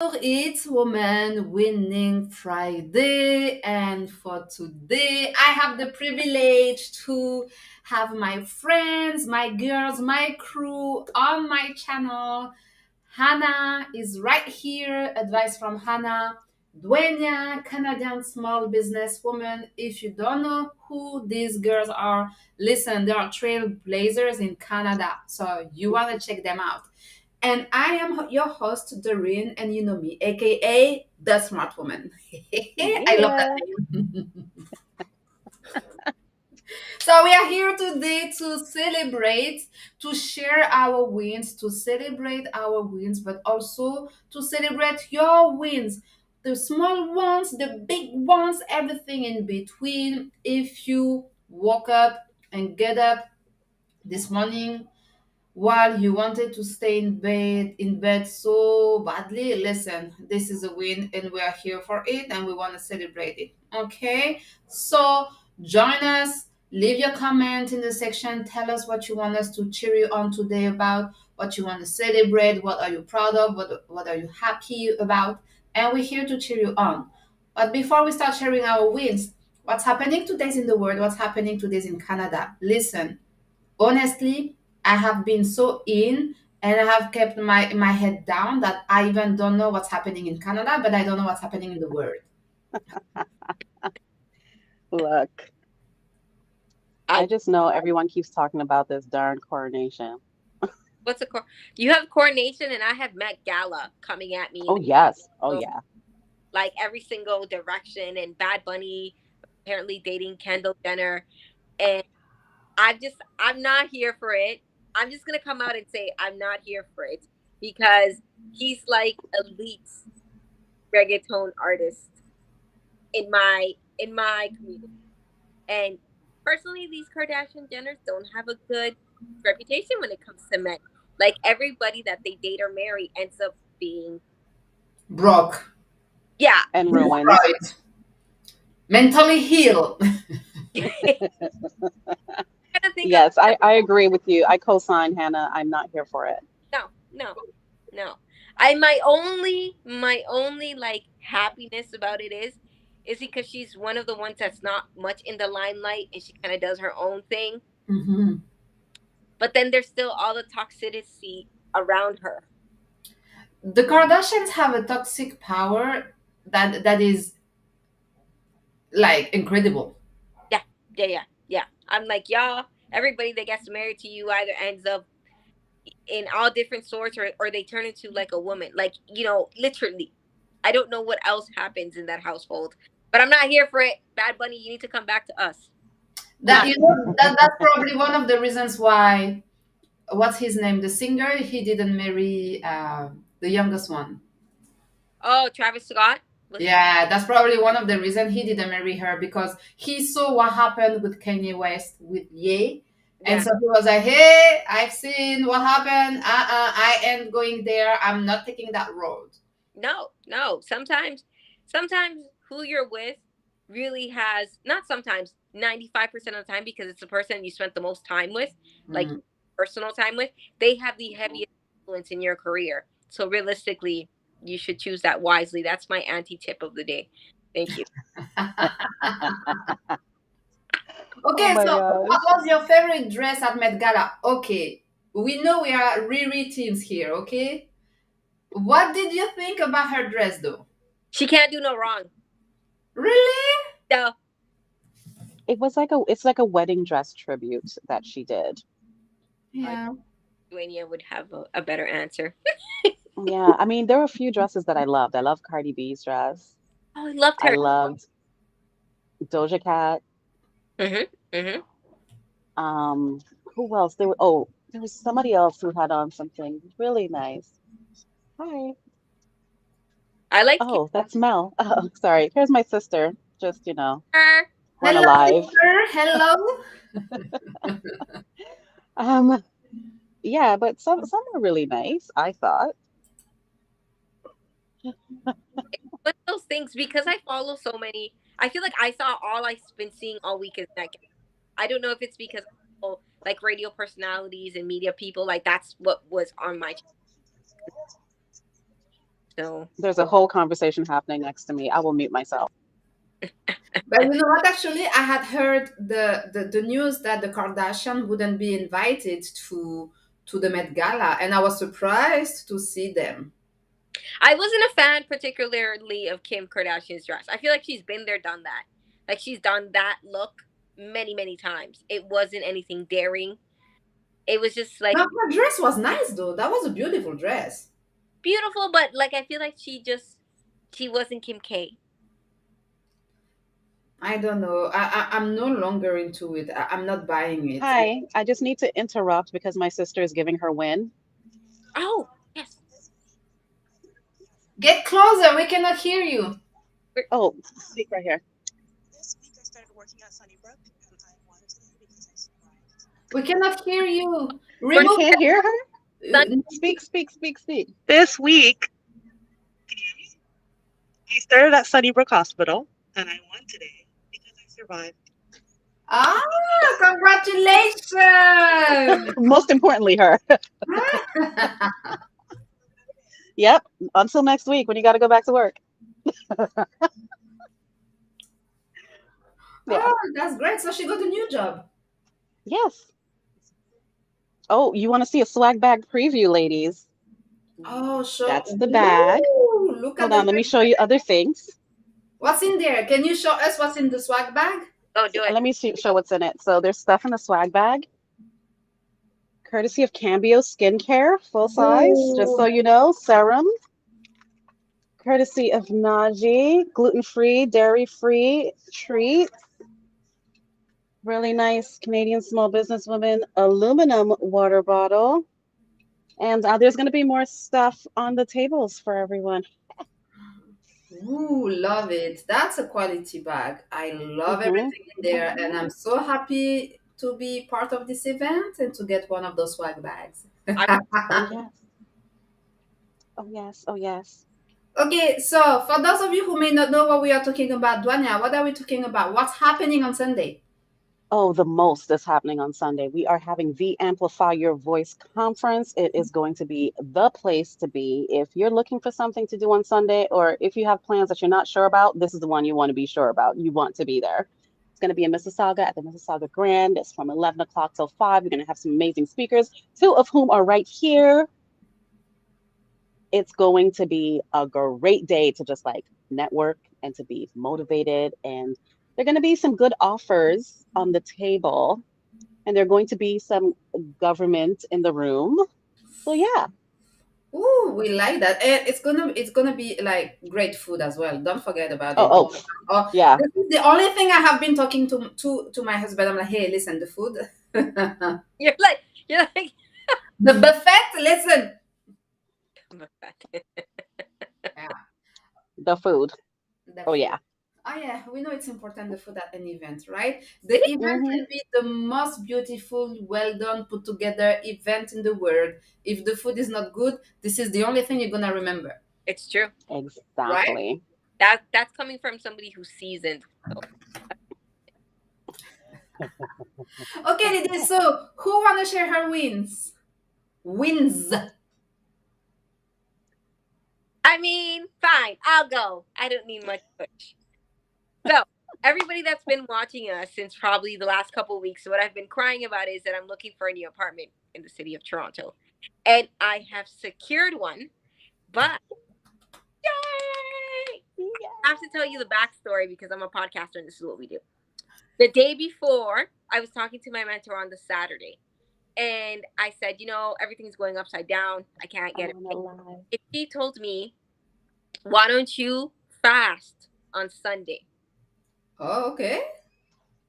It's Woman Winning Friday, and for today, I have the privilege to have my friends, my girls, my crew on my channel. Hannah is right here. Advice from Hannah. Duenya, Canadian small business woman. If you don't know who these girls are, listen, they are trailblazers in Canada. So you want to check them out. And I am your host, Doreen, and you know me, aka the Smart Woman. I love that Yeah. name. So we are here today to celebrate, to share our wins, to celebrate our wins, but also to celebrate your wins. The small ones, the big ones, everything in between. If you woke up and get up this morning while you wanted to stay in bed so badly, listen, this is a win and we are here for it and we want to celebrate it. Okay, so join us, leave your comment in the section, tell us what you want us to cheer you on today about, what you want to celebrate, what are you proud of, what are you happy about, and we're here to cheer you on. But before we start sharing our wins, what's happening today in the world, what's happening today in Canada, listen, honestly, I have been so in and I have kept my head down that I even don't know what's happening in Canada, but I don't know what's happening in the world. Look, I I just know everyone keeps talking about this darn coronation. what's a you have coronation and I have Met Gala coming at me Oh, yes. Oh, so, yeah. like every single direction and Bad Bunny apparently dating Kendall Jenner and I'm not here for it. I'm just gonna come out and say I'm not here for it because he's like elite reggaeton artist in my community. And personally, these Kardashian Jenners don't have a good reputation when it comes to men. Like everybody that they date or marry ends up being, Broke, yeah. And ruined. destroyed, mentally healed. I don't think Yes, I agree with you. I co-sign Hannah. I'm not here for it. no, no, no. My only like happiness about it is because she's one of the ones that's not much in the limelight and she kind of does her own thing. Mhm. But then there's still all the toxicity around her. The Kardashians have a toxic power that is like incredible. Yeah, yeah, yeah, yeah. I'm like, y'all, everybody that gets married to you either ends up in all different sorts or they turn into like a woman. Like, literally. I don't know what else happens in that household. But I'm not here for it. Bad Bunny, you need to come back to us. That that's probably one of the reasons why what's his name, the singer, he didn't marry the youngest one. Oh, Travis Scott? Was it? Yeah, that's probably one of the reasons he didn't marry her because he saw what happened with Kanye West with Ye. And Yeah. so he was like, hey, I've seen what happened. I ain't going there. I'm not taking that road. No, no. Sometimes who you're with really has, not sometimes, 95% of the time, because it's the person you spent the most time with, like Mm. personal time with, they have the heaviest influence in your career. So realistically, you should choose that wisely. That's my anti tip of the day. Thank you. Oh Okay, my so what gosh. was your favorite dress at Met Gala? Okay, we know we are Riri teams here, okay? What did you think about her dress though? She can't do no wrong. Really? So It's like a wedding dress tribute that she did. Yeah. Duania would have a better answer. Yeah, I mean, there were a few dresses that I loved. I love Cardi B's dress. Oh, I loved I her. loved Doja Cat. Mm-hmm. Mm-hmm. Um, who else? There was somebody else who had on something really nice. Hi. I like Oh, that's Mel. Oh, sorry. Here's my sister. Just, her. going Hello, alive. sister. Hello. Um, yeah, but some are really nice, I thought. But those things, because I follow so many, I feel like I saw all I've been seeing all week is that. I don't know if it's because I follow, like radio personalities and media people, like that's what was on my So There's a whole conversation happening next to me. I will mute myself. But you know what? Actually, I had heard the news that the Kardashian wouldn't be invited to the Met Gala, and I was surprised to see them. I wasn't a fan particularly of Kim Kardashian's dress. I feel like she's been there, done that. Like she's done that look many, many times. It wasn't anything daring. It was just like Now, her dress was nice, though. That was a beautiful dress. beautiful, but like I feel like she wasn't Kim K. I don't know. I'm no longer into it. I'm not buying it. Hi, I just need to interrupt because my sister is giving her win. Oh, yes. Get closer. We cannot hear you. Oh, speak right here. This week I started working at Sunnybrook and I wanted to because I survived. We cannot hear you. You Remove. can't hear her? Sun- Speak, speak, speak, speak. This week, can you hear me? I started at Sunnybrook Hospital and I won today because I survived. Ah, congratulations! Most importantly, her. Yep. Until next week when you got to go back to work. Yeah. Oh, that's great. So she got a new job. Yes. Oh, you want to see a swag bag preview, ladies? Oh, sure. That's the bag. Ooh, look at Hold the on, let me show you other things. What's in there? Can you show us what's in the swag bag? oh, do it. Let me show what's in it. So there's stuff in the swag bag, courtesy of Cambio Skincare, full size, just so you know, serum. Courtesy of Naji, gluten-free, dairy-free treats. Really nice Canadian small businesswoman aluminum water bottle. And there's going to be more stuff on the tables for everyone. Ooh, love it. That's a quality bag. I love Mhm. everything in there, and I'm so happy to be part of this event and to get one of those swag bags. Oh, yes. Oh, yes. Oh, yes. Okay, so for those of you who may not know what we are talking about, Duanya, what are we talking about? What's happening on Sunday? Oh, the most is happening on Sunday. We are having the Amplify Your Voice conference. It is going to be the place to be. If you're looking for something to do on Sunday, or if you have plans that you're not sure about, this is the one you want to be sure about. You want to be there. It's going to be in Mississauga at the Mississauga Grand. It's from 11 o'clock till 5. You're going to have some amazing speakers, two of whom are right here. It's going to be a great day to just like network and to be motivated. And there are going to be some good offers on the table, and there are going to be some government in the room. So yeah. Ooh, we like that. And it's gonna be like great food as well. Don't forget about it. Oh, Oh, yeah. this is the only thing I have been talking to my husband. I'm like, hey, listen, the food, You're like the buffet. Listen, yeah, The food. the Oh food. yeah. Oh yeah, we know it's important the food at an event, right? The event Hmm. will be the most beautiful, well done, put together event in the world. If the food is not good, this is the only thing you're gonna remember, it's true. right? Exactly. That's coming from somebody who's seasoned. So, Okay, Lydie, so who wanna share her wins? Wins. I mean, fine, I'll go. I don't need much push. So, everybody that's been watching us since probably the last couple of weeks, what I've been crying about is that I'm looking for a new apartment in the city of Toronto. And I have secured one, but yay! I have to tell you the backstory because I'm a podcaster and this is what we do. The day before, I was talking to my mentor on the Saturday. And I said, everything's going upside down. I can't get it. I'm not lie. If she told me, why don't you fast on Sunday? Oh, okay.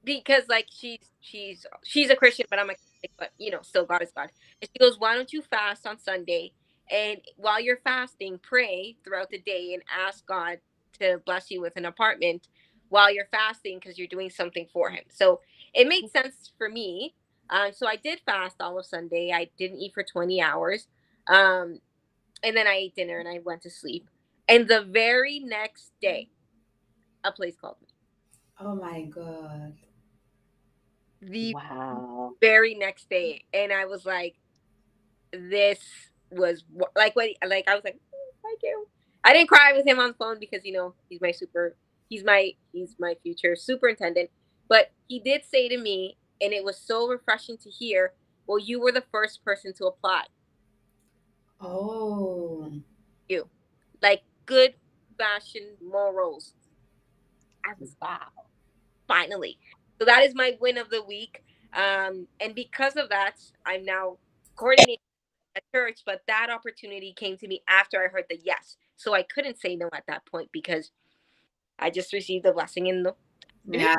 Because like she's a Christian, but I'm a Catholic, but still God is God. And she goes, why don't you fast on Sunday? And while you're fasting, pray throughout the day and ask God to bless you with an apartment while you're fasting because you're doing something for him. So it made sense for me. So I did fast all of Sunday. I didn't eat for 20 hours. And then I ate dinner and I went to sleep. And the very next day, a place called me. Oh my God. The Wow. very next day, and I was like, this was like what, like I was like, thank you. I didn't cry with him on the phone because he's my future superintendent. But he did say to me, and it was so refreshing to hear, well, you were the first person to apply. Oh. You. Like good fashion morals. I was wow. Finally. So that is my win of the week. And because of that, I'm now coordinating at church, but that opportunity came to me after I heard the yes. So I couldn't say no at that point because I just received a blessing in the Yeah.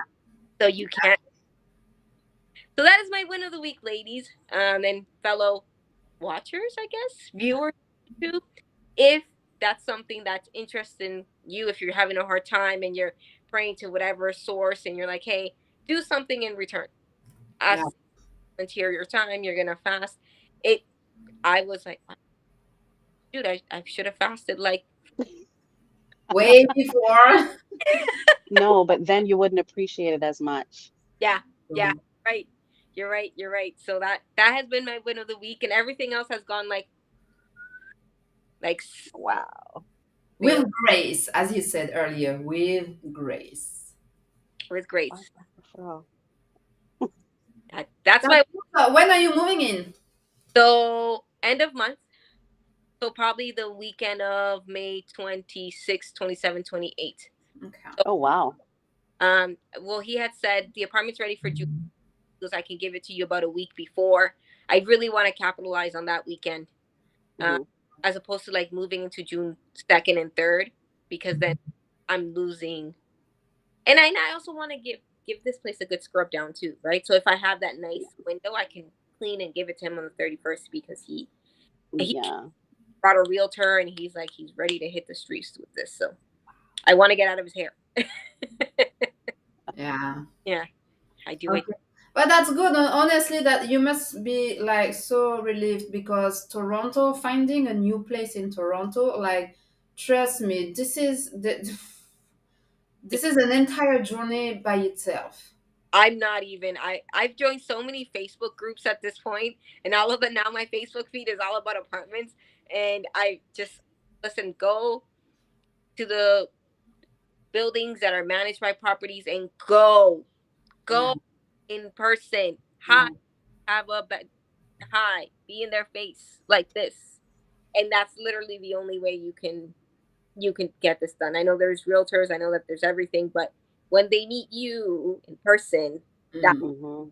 so you can't. So that is my win of the week, ladies, and fellow watchers, I guess, viewers too. If that's something that's interesting you, if you're having a hard time and you're praying to whatever source and you're like, hey, do something in return. Yeah. Ask, volunteer your time. You're gonna fast. It. I was like, dude, I should have fasted like Way before. No, but then you wouldn't appreciate it as much. yeah, yeah, right. You're right. You're right. So that has been my win of the week, and everything else has gone like Wow. With grace, as you said earlier, with grace. with great. Wow. That's my. When are you moving in? So end of month. So probably the weekend of May 26, 27, 28. Okay. Oh, wow. Well, he had said the apartment's ready for June. Because I can give it to you about a week before. I really want to capitalize on that weekend, Mhm. as opposed to like moving into June 2nd and 3rd, because then I'm losing. And I also want to give this place a good scrub down too, right? So if I have that nice window, I can clean and give it to him on the 31st because he Yeah. brought a realtor and he's like he's ready to hit the streets with this. So I want to get out of his hair. Yeah. Yeah, I do Okay. it. But that's good. Honestly, that you must be like so relieved because Toronto, finding a new place in Toronto, like trust me, this is an entire journey by itself. I'm not even. I've joined so many Facebook groups at this point, and all of it now. My Facebook feed is all about apartments, and I just listen. Go to the buildings that are managed by properties and Yeah. go in person. Yeah. Hi, have a hi, be in their face like this, and that's literally the only way you can get this done. I know there's realtors. I know that there's everything, but when they meet you in person, that Mm. Mhm.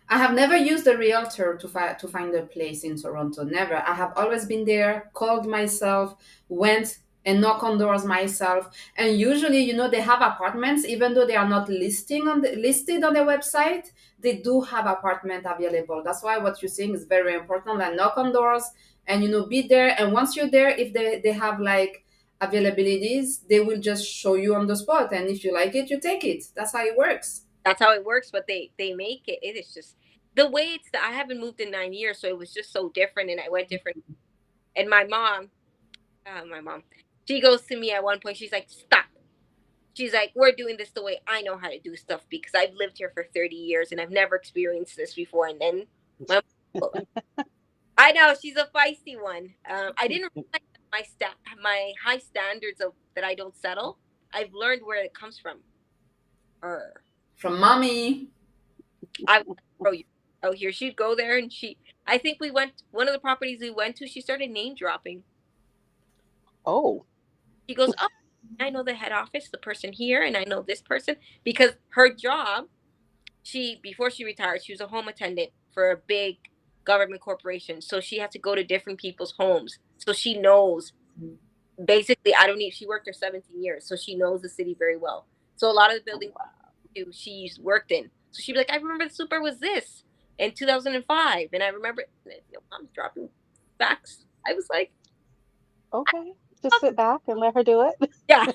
I have never used a realtor to find a place in Toronto. Never. I have always been there, called myself, went and knock on doors myself. And usually, they have apartments, even though they are not listed on their website. They do have apartment available. That's why what you're saying is very important. Like knock on doors and be there. And once you're there, if they have like availabilities, they will just show you on the spot. And if you like it, you take it. That's how it works. that's how it works. But they make it. It is just the way it's. I haven't moved in 9 years, so it was just so different, and I went different. And my mom, she goes to me at one point. She's like, "Stop." She's like, "We're doing this the way I know how to do stuff because I've lived here for 30 years and I've never experienced this before." And then my I know she's a feisty one. I didn't realize that my high standards of that I don't settle. I've learned where it comes from. Her. From mommy. I was like, bro, you oh here she'd go there and I think we went one of the properties we went to, she started name dropping. Oh. She goes, "Oh, I know the head office, the person here, and I know this person." Because her job, before she retired, she was a home attendant for a big government corporation. So she had to go to different people's homes. So she knows basically I don't need she worked there 17 years, so she knows the city very well. So a lot of the buildings she's worked in. So she'd be like, "I remember the super was this in 2005." And I remember I'm dropping facts. I was like, Okay. Just sit back and let her do it. yeah.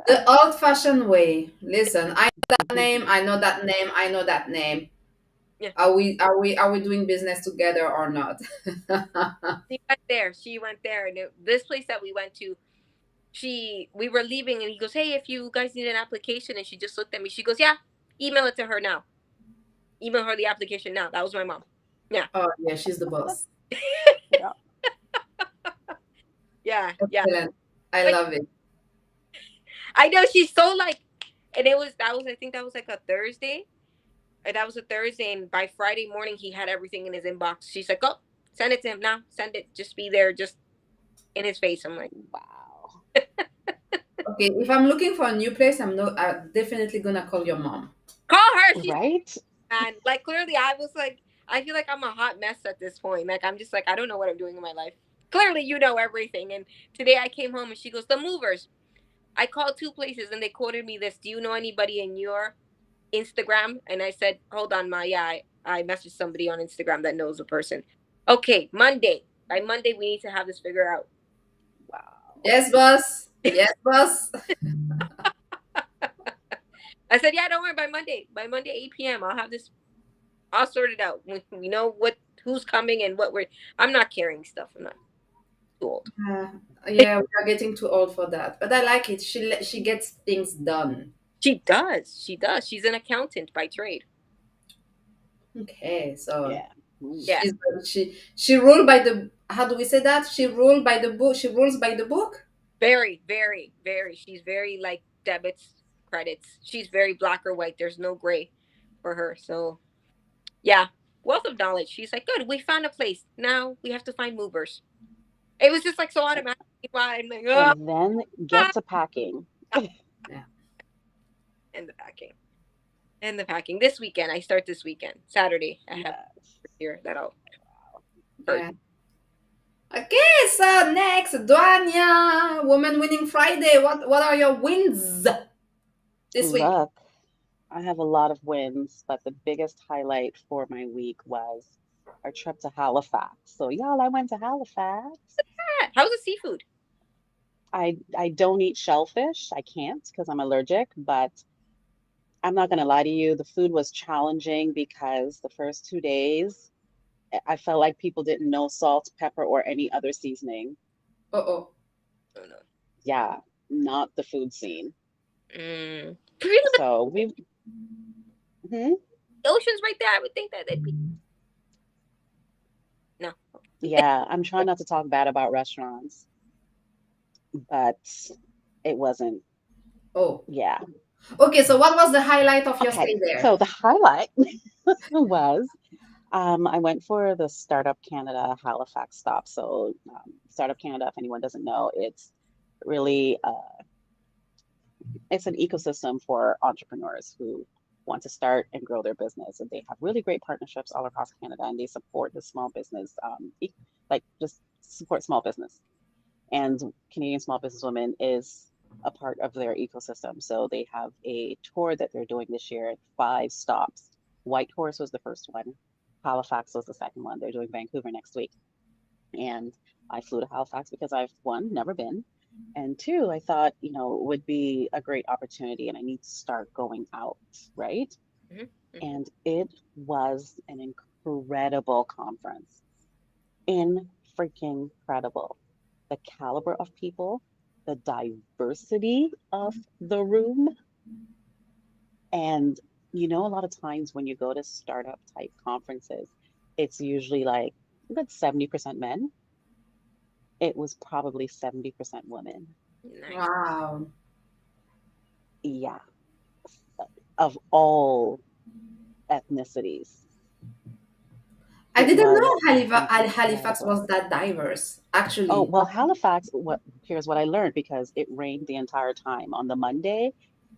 The old-fashioned way. Listen, I know that name, I know that name, I know that name. Yeah. Are we doing business together or not? She went there. And this place that we went to, we were leaving and he goes, "Hey, if you guys need an application," and she just looked at me. She goes, "Yeah, email it to her now. Email her the application now." That was my mom. Yeah. Oh yeah, she's the boss. Yeah. Yeah. Excellent. I Like love it. I know she's so like, and that was I think that was like a Thursday. That was a Thursday, and by Friday morning he had everything in his inbox. She's like, "Oh, send it to him now. Send it. Just be there, just in his face." I'm like, Wow. Okay, if I'm looking for a new place, I'm definitely gonna call your mom. "Call her." She's Right? and like clearly, I was like, I feel like I'm a hot mess at this point. Like I'm just like I don't know what I'm doing in my life. Clearly, you know everything. And today I came home and she goes, "The movers." I called two places and they quoted me this. Do you know anybody in your Instagram? And I said, hold on, Ma. Yeah, I messaged somebody on Instagram that knows a person. Okay, Monday. By Monday, we need to have this figured out. Wow. Yes, boss. Yes, boss. I said, yeah, don't worry. By Monday, 8 p.m., I'll have this all sorted out. We know who's coming and what we're. I'm not carrying stuff. I'm not too old. Uh, yeah, we are getting too old for that, but I like it. She gets things done. She does. She does. She's an accountant by trade. Okay, so Yeah. Mm. Yeah, she ruled by the, how do we say that? She ruled by the book. She rules by the book. very, very, very. She's very like debits, credits. She's very black or white. There's no gray for her. So yeah, wealth of knowledge. She's like, good. We found a place. Now we have to find movers. It was just like so automatic. I'm like, oh, And then ah, get to packing. Yeah. and the packing. And the packing. This weekend, I start this weekend. Saturday, I have Yes. here that'll hurt. Yeah. Okay, so next, Duanya, Woman Winning Friday. What are your wins this week? Look, I have a lot of wins, but the biggest highlight for my week was our trip to Halifax. So, y'all, I went to Halifax. Ah, how's the seafood? I don't eat shellfish. I can't because I'm allergic, but I'm not gonna lie to you, the food was challenging because the first 2 days I felt like people didn't know salt, pepper, or any other seasoning. Oh, oh. Oh no. Yeah, not the food scene. Really, but So we, mhm. the ocean's right there. I would think that they'd be no. Yeah, I'm trying not to talk bad about restaurants, but it wasn't. Oh. Yeah. Okay, so what was the highlight of your Okay. stay there? So the highlight was I went for the Startup Canada Halifax stop. So Startup Canada, if anyone doesn't know, it's really it's an ecosystem for entrepreneurs who want to start and grow their business, and they have really great partnerships all across Canada, and they support the small business, like just support small business. And Canadian Small Business Women is a part of their ecosystem. So they have a tour that they're doing this year, 5 stops. Whitehorse was the first one. Halifax was the second one. They're doing Vancouver next week. And I flew to Halifax because I've, one, never been. And two, I thought, it would be a great opportunity and I need to start going out, right? Mhm, mhm. And it was an incredible conference. In freaking incredible. The caliber of people, the diversity of the room. And a lot of times when you go to startup type conferences, it's usually like a good 70% men. It was probably 70% women. Nice. Wow. Yeah, of all ethnicities. I It didn't know was Halifax incredible. was that diverse, Oh, actually. well, Halifax, here's what I learned because it rained the entire time. On the Monday,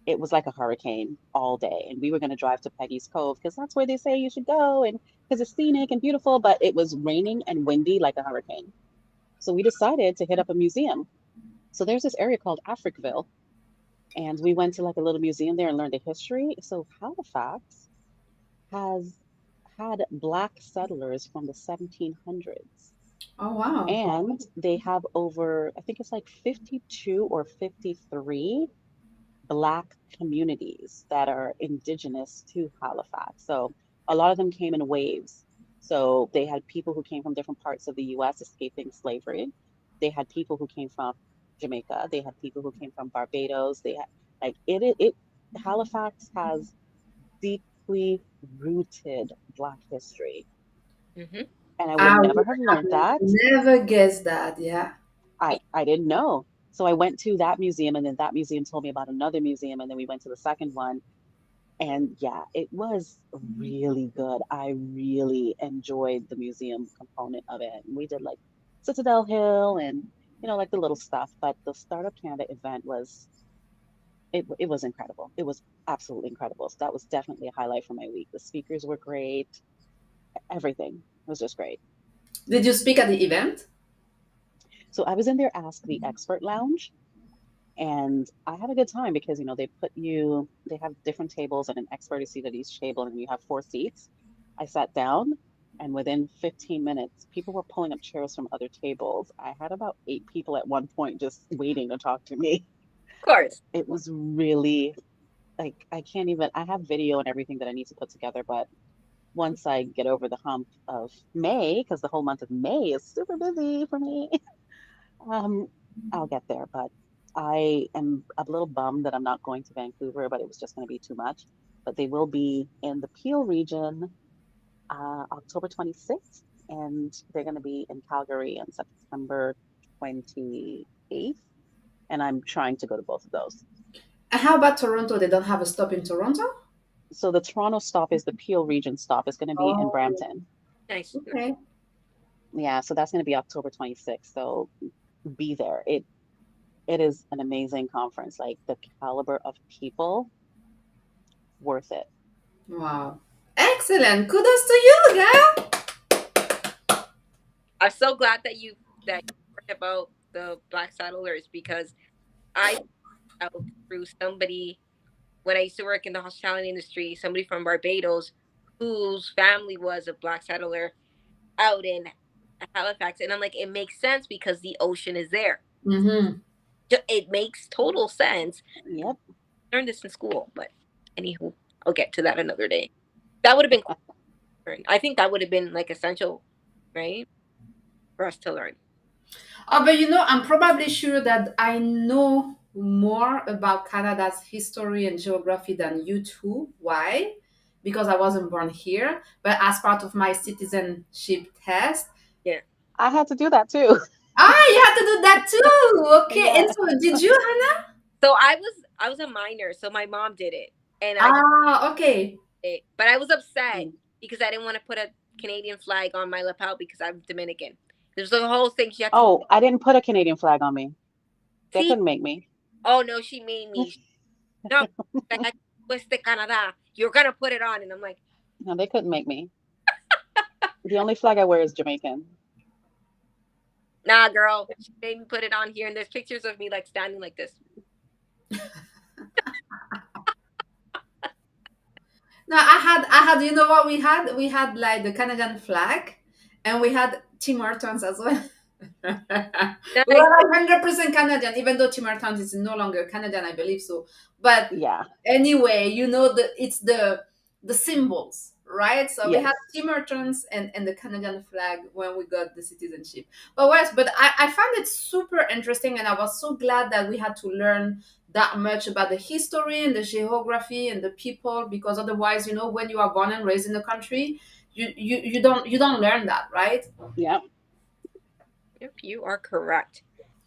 it was like a hurricane all day. And we were going to drive to Peggy's Cove because that's where they say you should go and because it's scenic and beautiful, but it was raining and windy like a hurricane. So we decided to hit up a museum. So there's this area called Africville, and we went to like a little museum there and learned the history. So Halifax has had black settlers from the 1700s. Oh, wow. And they have over, I think it's like 52 or 53 Black communities that are indigenous to Halifax. So a lot of them came in waves. So they had people who came from different parts of the US escaping slavery. They had people who came from Jamaica. They had people who came from Barbados. They had like Halifax has deeply rooted Black history. Mm-hmm. And I would I never would have learned have that. never guessed that. Yeah. I didn't know. So I went to that museum, and then that museum told me about another museum, and then we went to the second one. And yeah, it was really good. I really enjoyed the museum component of it. And we did like Citadel Hill and, like the little stuff. But the Startup Canada event it was incredible. It was absolutely incredible. So that was definitely a highlight for my week. The speakers were great. Everything was just great. Did you speak at the event? So I was in their Ask the Expert lounge, and I had a good time because, they have different tables and an expert is seated at each table, and you have four seats. I sat down, and within 15 minutes, people were pulling up chairs from other tables. I had about 8 people at one point just waiting to talk to me. Of course. It was really like, I have video and everything that I need to put together, but once I get over the hump of May, because the whole month of May is super busy for me, um, I'll get there. But I am a little bummed that I'm not going to Vancouver, but it was just going to be too much. But they will be in the Peel region October 26th, and they're going to be in Calgary on September 28th. And I'm trying to go to both of those. And how about Toronto? They don't have a stop in Toronto? So the Toronto stop is the Peel region stop. It's going to be in Oh, Brampton. Nice. okay. Yeah, so that's going to be October 26th. So be there. It is an amazing conference. Like the caliber of people, worth it. Wow. Excellent. Kudos to you, girl. I'm so glad that you heard about the Black Settlers, because I out through somebody when I used to work in the hospitality industry, somebody from Barbados whose family was a Black settler out in Halifax. And I'm like, it makes sense because the ocean is there. Mm-hmm. It makes total sense. Yep. I learned this in school, but anywho, I'll get to that another day. That would have been cool. I think that would have been like essential, right? For us to learn. Oh, but I'm probably sure that I know more about Canada's history and geography than you two. Why? Because I wasn't born here, but as part of my citizenship test. Yeah. I had to do that too. You had to do that too. Okay. Yeah. And so did you, Hannah? So I was a minor, so my mom did it. And Okay. But I was upset because I didn't want to put a Canadian flag on my lapel because I'm Dominican. There's the whole thing she had to Oh, I didn't put a Canadian flag on me. They See? couldn't make me. Oh no, she made me. No, West Canada. You're gonna put it on, and I'm like, No, they couldn't make me. The only flag I wear is Jamaican. nah, girl. She made me put it on here, and there's pictures of me like standing like this. No, I had, you know what we had? We had like the Canadian flag, and we had Tim Hortons as well. We were 100% Canadian, even though Tim Hortons is no longer Canadian, I believe so. But Yeah. anyway, it's the symbols, right? So we Yes. had Tim Hortons and the Canadian flag when we got the citizenship. But I found it super interesting, and I was so glad that we had to learn that much about the history and the geography and the people, because otherwise, when you are born and raised in the country, you don't learn that, right? Yep. Yep, you are correct.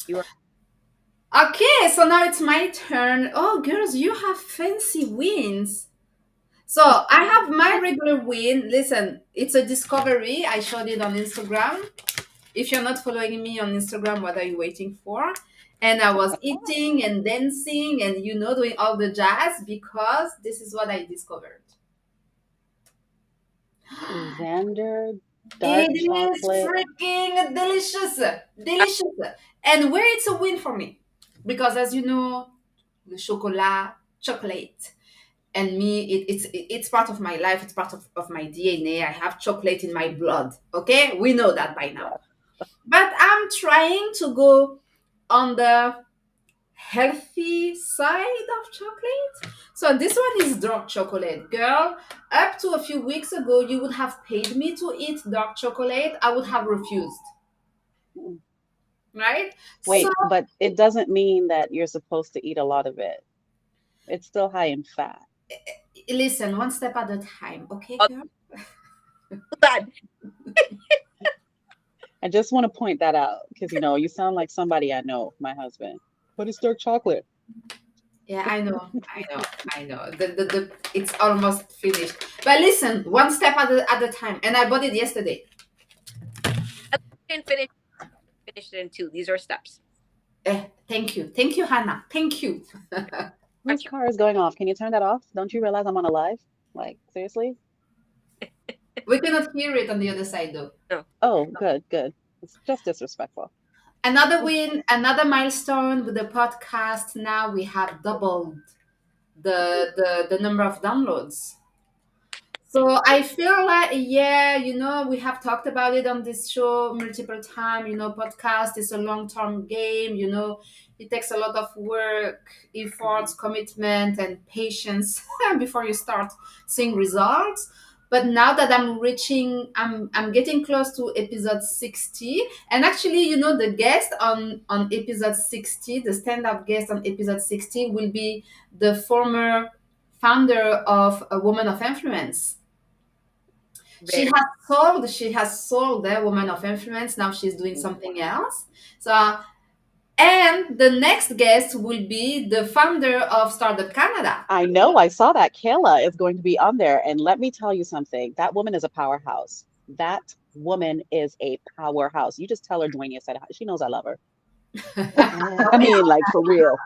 You are. Okay, so now it's my turn. Oh, girls, you have fancy wins. So I have my regular win. Listen, it's a discovery. I showed it on Instagram. If you're not following me on Instagram, what are you waiting for? And I was eating and dancing and doing all the jazz because this is what I discovered. Xander dark It is chocolate. freaking delicious. Delicious. And where it's a win for me. Because as you know, the chocolate. And me, it's part of my life. It's part of my DNA. I have chocolate in my blood. Okay? We know that by now. But I'm trying to go on the healthy side of chocolate. So this one is dark chocolate. Girl, up to a few weeks ago, you would have paid me to eat dark chocolate. I would have refused. Right? Wait, So, but it doesn't mean that you're supposed to eat a lot of it. It's still high in fat. listen, one step at a time. Okay, girl? Bad. I just want to point that out because you sound like somebody I know, my husband. But it's dark chocolate. Yeah, I know. It's almost finished. But listen, one step at a time. And I bought it yesterday. I didn't finish it in two. These are steps. Thank you, Hannah. Thank you. Whose car is going off? Can you turn that off? Don't you realize I'm on a live? Like, seriously? We cannot hear it on the other side though. No. Oh, good, good. It's just disrespectful. Another win, another milestone with the podcast. Now we have doubled the number of downloads. So I feel like, yeah, we have talked about it on this show multiple times. Podcast is a long-term game. It takes a lot of work, efforts, commitment, and patience before you start seeing results. But now that I'm getting close to episode 60, and actually, the guest on episode 60, the stand-up guest on episode 60 will be the former founder of a Woman of Influence. She Very. has sold the Woman of Influence. Now she's doing something else. So, and the next guest will be the founder of Startup Canada. I know, I saw that Kayla is going to be on there. And let me tell you something. That woman is a powerhouse. That woman is a powerhouse. You just tell her Dwayne said hi. She knows I love her. I mean, like for real.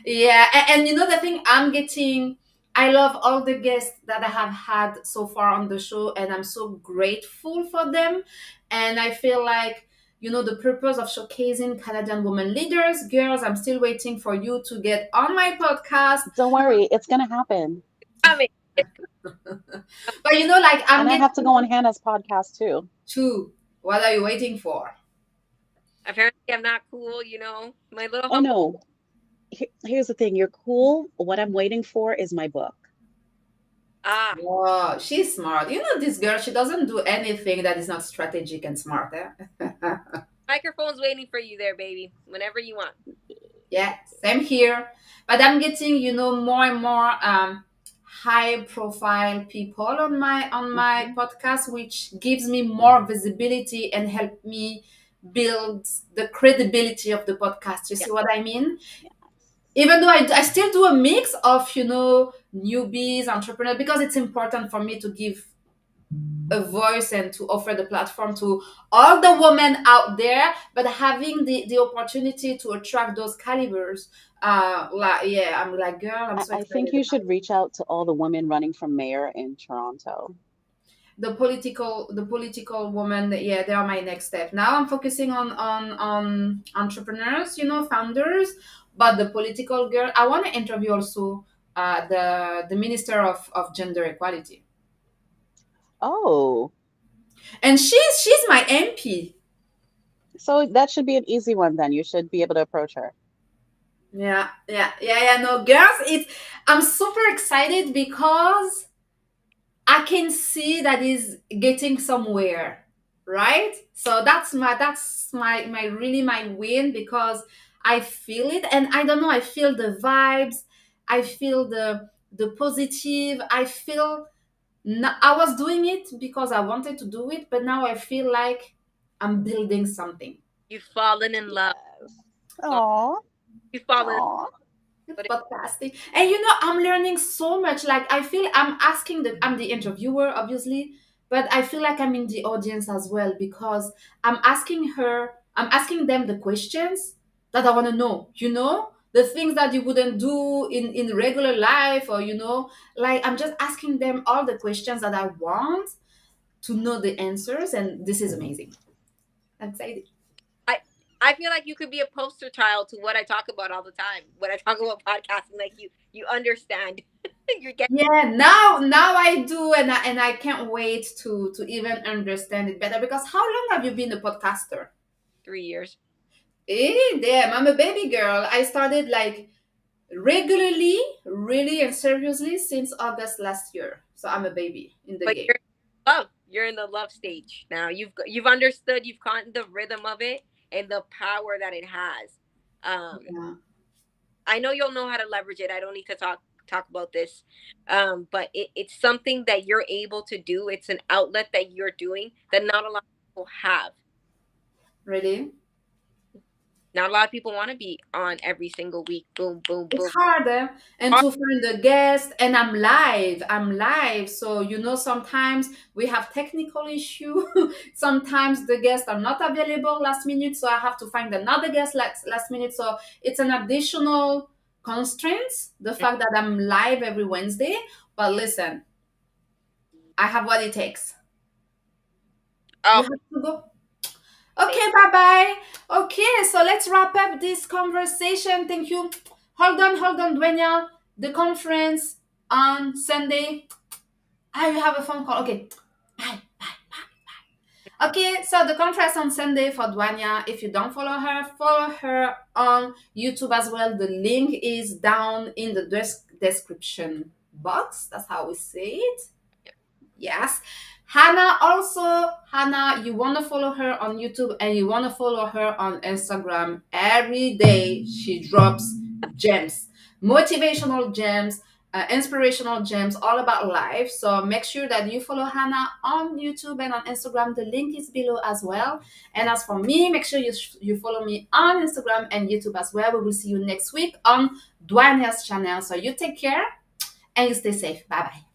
Yeah, and the thing I love all the guests that I have had so far on the show, and I'm so grateful for them. And I feel like, the purpose of showcasing Canadian women leaders, girls, I'm still waiting for you to get on my podcast. Don't worry, it's gonna happen. I mean, But like I'm And I getting have to go on Hannah's podcast too. to. What are you waiting for? apparently I'm not cool. My little Oh humble. no. Here's the thing, you're cool. What I'm waiting for is my book. Ah, Oh, she's smart. This girl, she doesn't do anything that is not strategic and smart. microphone's waiting for you there, baby. Whenever you want. Yeah, same here. But I'm getting, more and more high profile people on my podcast, which gives me more visibility and help me build the credibility of the podcast. You Yeah. see what I mean? Even though I still do a mix of, newbies, entrepreneurs, because it's important for me to give a voice and to offer the platform to all the women out there, but having the opportunity to attract those calibers, yeah, I'm like, girl, I'm so I think excited you about should reach out to all the women running for mayor in Toronto. the political woman. Yeah, they are my next step. Now I'm focusing on entrepreneurs, founders, but the political girl, I want to interview also the minister of gender equality, Oh, and she's my MP. so that should be an easy one then. You should be able to approach her. Yeah. No, girls, I'm super excited because I can see that is getting somewhere, right? So that's my really my win, because I feel it, and I don't know, I feel the vibes, I feel the positive, I feel. I was doing it because I wanted to do it, but now I feel like I'm building something. You've fallen in love. Yes. Oh, Aw, you've fallen. aw. But Podcasting, and I'm learning so much. Like, I feel I'm the interviewer, obviously, but I feel like I'm in the audience as well, because I'm asking them the questions that I want to know, the things that you wouldn't do in regular life, or like, I'm just asking them all the questions that I want to know the answers, and this is amazing. I'm excited. I feel like you could be a poster child to what I talk about all the time. When I talk about podcasting, like you understand. You're getting Yeah, now I do, and I can't wait to even understand it better. Because how long have you been a podcaster? 3 years. Damn, I'm a baby girl. I started like regularly, really and seriously since August last year. So I'm a baby in the But game. you're in love. You're in the love stage now. You've understood. You've caught the rhythm of it and the power that it has. Yeah. I know you'll know how to leverage it. I don't need to talk about this, but it's something that you're able to do. It's an outlet that you're doing that not a lot of people have. Really? Not a lot of people want to be on every single week. Boom, boom, It's boom. harder and to find the guest, and I'm live, so sometimes we have technical issue. Sometimes the guests are not available last minute, so I have to find another guest last minute, so it's an additional constraint, the fact that I'm live every Wednesday. But listen, I have what it takes. You Oh, have to go. Okay, bye bye. Okay, so let's wrap up this conversation. Thank you. Hold on, Duenya. The conference on Sunday. You have a phone call. Okay. Bye, bye, bye. Okay, so the conference on Sunday for Duanya. If you don't follow her on YouTube as well. The link is down in the description box. That's how we say it. Yes. Hannah, you want to follow her on YouTube and you want to follow her on Instagram. Every day she drops gems, motivational gems, inspirational gems, all about life. So make sure that you follow Hannah on YouTube and on Instagram. The link is below as well. And as for me, make sure you follow me on Instagram and YouTube as well. We will see you next week on Dwanya's channel. So you take care and you stay safe. Bye bye.